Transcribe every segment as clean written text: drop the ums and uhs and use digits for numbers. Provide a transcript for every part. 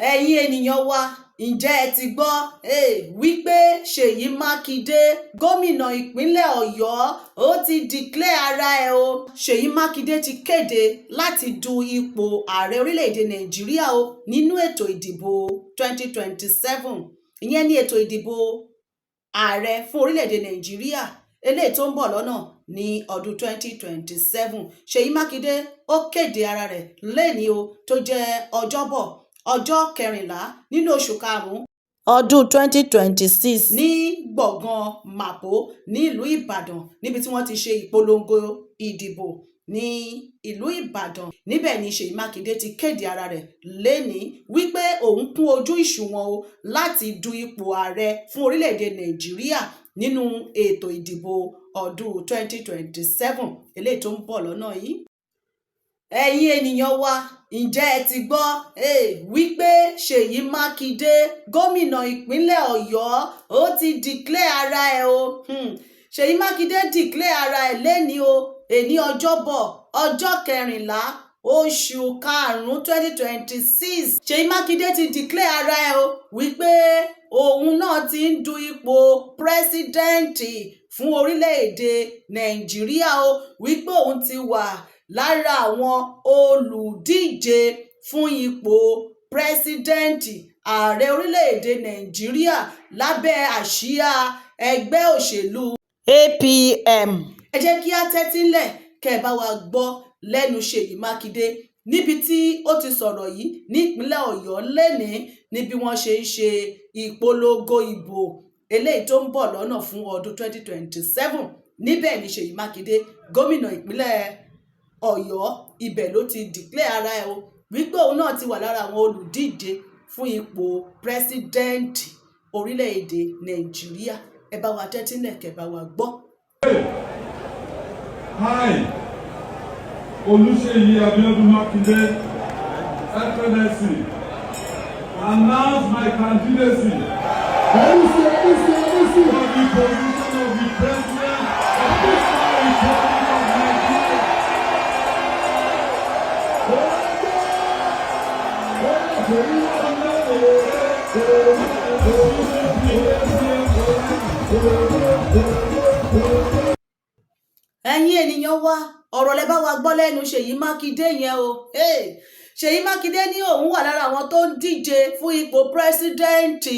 ẹ̀yin ènìyàn wa ǹjẹ́ ẹ ti gbọ́ wípé Ṣèyí Mákindé gómìnà ìpínlẹ̀ Ọ̀yọ́ ó ti declare ara ẹ̀ o. Ṣèyí Mákindé ti kéde láti du ipò ààrẹ orílẹ̀-èdè Nàìjíríà o nínú ètò ìdìbò 2027. Ìyẹn ní ètò ìdìbò ààrẹ fún orílẹ̀-èdè Nàìjíríà eléyìí tó ń bọ̀ lọ́nà ní ọdún 2027. Ṣèyí Mákindé ó kéde ara rẹ̀ lẹ́ni o tó jẹ́ ọjọ́bọ̀ ọjọ́ 14 nínú oṣù karùn-ún ọdún 2026 ní gbọ̀ngàn Mapo ní ìlú Ìbàdàn níbi tí wọ́n ti ṣe ìpolongo ìdìbò ní ìlú Ìbàdàn. Níbẹ̀ ni Ṣèyí Mákindé ti kéde ara rẹ̀ lẹ́ni wípé òun kún ojú ìṣùwọ̀n o láti du ipò ààrẹ fún orílẹ̀-èdè Nàìjíríà nínú ètò ìdìbò ọdún 2027 eléyìí tó ń bọ̀ lọ́nà yìí. Ẹ̀yin ènìyàn wa ǹjẹ́ ẹ ti gbọ́ wípé Ṣèyí Mákindé gómìnà ìpínlẹ̀ Ọ̀yọ́ ó ti declare ara ẹ̀ o. Ṣèyí Mákindé declare ara ẹ̀ lẹ́ni o èní ọjọ́bọ̀ ọjọ́ 14 oṣù karùn-ún 2026. Ṣèyí Mákindé ti declare ara ẹ̀ o wípé òun náà ti ń du ipò pírẹsidẹ́ǹtì fún orílẹ̀-èdè Nàìjíríà o wípé òun ti wà lára àwọn olùdíje fún ipò pírẹsidẹ́ǹtì ààrẹ orílẹ̀-èdè Nàìjíríà lábẹ́ àsíá ẹgbẹ́ òṣèlú APM. Ẹ jẹ́ kí á tẹ́tílẹ̀ kẹ́ ẹ bá wa gbọ́ lẹ́nu Ṣèyí Mákindé níbi tí ó ti sọ̀rọ̀ yìí ní ìpínlẹ̀ Ọ̀yọ́ lẹ́ni ní bí wọ́n ṣe ń ṣe ìpolongo ìbò eléyìí tó ń bọ̀ lọ́nà fún ọdún 2027. Níbẹ̀ ni Ṣèyí Mákindé gómìnà ìpínlẹ̀ Ọ̀yọ́ ibẹ̀ ló ti declare ara ẹ̀ o wípé òun náà ti wà lára àwọn olùdíje fún ipò pírẹsidẹ́ǹtì orílẹ̀-èdè Nàìjíríà. Ẹ bá wa tẹ́tílẹ̀ kẹ́ bá wa gbọ́. Hi, Olúṣèyí Abíọ́dún Mákindé, Excellency, announce my candidacy for the position of the President of the Republic of Nigeria. Ẹ̀yin ènìyàn wa ọ̀rọ̀ lẹ bá wa gbọ́ lẹ́nu Ṣèyí Mákindé yẹn o. Ṣèyí Mákindé ní òun wà lára àwọn tó ń díje fún ipò pírẹsidẹ́ǹtì.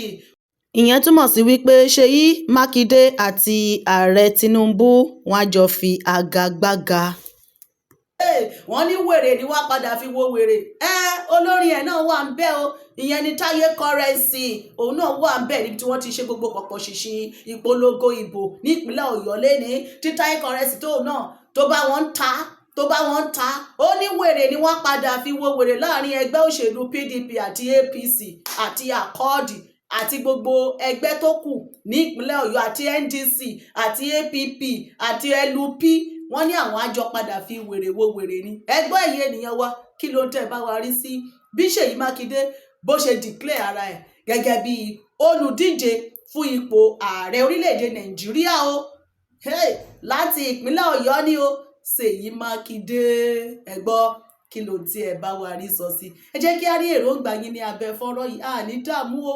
Ìyẹn túmọ̀ sí wípé Ṣèyí Mákindé àti ààrẹ Tinubu wọ́n á jọ fi àgàgbàgà. Wọ́n ní wèrè ni wọ́n padà fi wo wèrè. Olórin ẹ̀ náà wà ń bẹ̀ o, ìyẹn ni Táyé Currency, òun náà wà ń bẹ̀ níbi tí wọ́n ti ṣe gbogbo pọ̀pọ̀ ṣìnṣìn ìpolongo ìbò ní ìpínlẹ̀ Ọ̀yọ́ lẹ́ni tí Táyé Currency tóun náà tó bá wọn ta ó ní wèrè ni wọ́n padà fi wo wèrè láàrin ẹgbẹ́ òṣèlú PDP àti APC àti Akọ́ọ̀dì àti gbogbo ẹgbẹ́ tó kù ní ìpínlẹ̀ Ọ̀yọ́ àti NDC àti APP àti LP. Wọ́n ní àwọn àjọ padà fi wèrè wo wèrè ni. Ẹgbẹ́ ẹ̀yin ènìyàn wa kí ló ń tẹ́ bá wa rí sí bí Ṣèyí Mákindé bó ṣe declare ara ẹ̀ gẹ́gẹ́ bí olùdíje fún ipò ààrẹ orílẹ̀-èdè Nàìjíríà o. Láti ìpínlẹ̀ Ọ̀yọ́ ni o Ṣèyí Mákindé. Ẹ gbọ́ kí ló ń tẹ́ bá wa rí sọ sí. Ẹ jẹ́ kí á rí èròǹgbà yín ní abẹ́ fọ́nrán yìí. Àní dààmú o.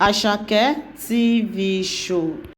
Àṣàkẹ́ TV show.